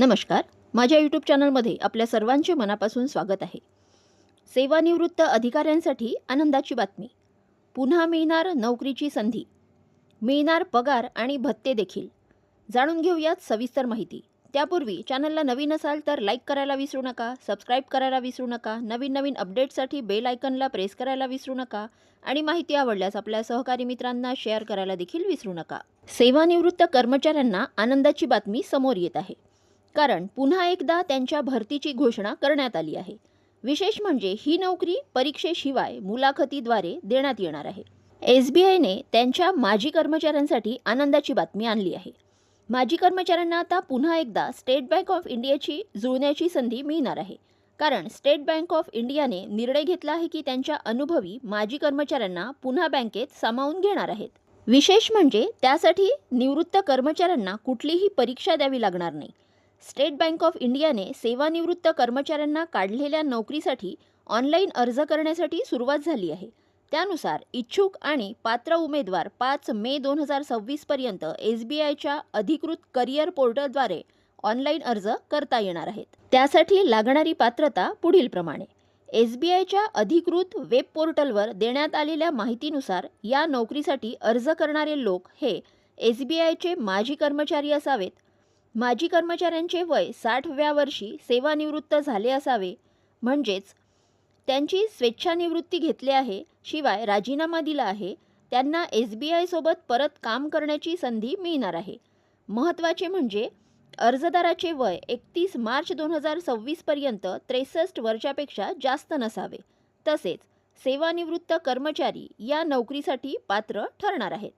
नमस्कार. माझ्या यूट्यूब चॅनलमध्ये आपल्या सर्वांचे मनापासून स्वागत आहे. सेवानिवृत्त अधिकाऱ्यांसाठी आनंदाची बातमी. पुन्हा मिळणार नोकरीची संधी. मिळणार पगार आणि भत्ते देखील. जाणून घेऊयात सविस्तर माहिती. त्यापूर्वी चॅनलला नवीन असाल तर लाईक करायला विसरू नका, सबस्क्राईब करायला विसरू नका, नवीन अपडेट्ससाठी बेल आयकॉनला प्रेस करायला विसरू नका आणि माहिती आवडल्यास आपल्या सहकारी मित्रांना शेअर करायला देखील विसरू नका. सेवानिवृत्त कर्मचाऱ्यांना आनंदाची बातमी समोर येत आहे. कारण पुन्हा एकदा त्यांच्या भरतीची घोषणा करण्यात आली आहे. विशेष म्हणजे ही नोकरी परीक्षेशिवाय मुलाखतीद्वारे देण्यात येणार आहे. SBIने त्यांच्या माजी कर्मचाऱ्यांसाठी आनंदाची बातमी आणली आहे. माजी कर्मचाऱ्यांना आता पुन्हा एकदा स्टेट बँक ऑफ इंडियाची जुळण्याची संधी मिळणार आहे. कारण स्टेट बँक ऑफ इंडियाने निर्णय घेतला आहे की त्यांच्या अनुभवी माजी कर्मचाऱ्यांना पुन्हा बँकेत सामावून घेणार आहेत. विशेष म्हणजे त्यासाठी निवृत्त कर्मचाऱ्यांना कुठलीही परीक्षा द्यावी लागणार नाही. स्टेट बँक ऑफ इंडियाने सेवानिवृत्त कर्मचाऱ्यांना काढलेल्या नोकरीसाठी ऑनलाईन अर्ज करण्यासाठी सुरुवात झाली आहे. त्यानुसार इच्छुक आणि पात्र उमेदवार 5 मे 2026 पर्यंत SBIच्या अधिकृत करिअर पोर्टलद्वारे ऑनलाईन अर्ज करता येणार आहेत. त्यासाठी लागणारी पात्रता पुढीलप्रमाणे. SBIच्या अधिकृत वेब पोर्टलवर देण्यात आलेल्या माहितीनुसार या नोकरीसाठी अर्ज करणारे लोक हे SBIचे माजी कर्मचारी असावेत. माजी कर्मचाऱ्यांचे वय 60व्या वर्षी सेवानिवृत्त झाले असावे, म्हणजेच त्यांची स्वेच्छानिवृत्ती घेतली आहे, शिवाय राजीनामा दिला आहे, त्यांना SBI सोबत परत काम करण्याची संधी मिळणार आहे. महत्त्वाचे म्हणजे अर्जदाराचे वय 31 मार्च 2026 पर्यंत 63 वर्षापेक्षा जास्त नसावे. तसेच सेवानिवृत्त कर्मचारी या नोकरीसाठी पात्र ठरणार आहेत.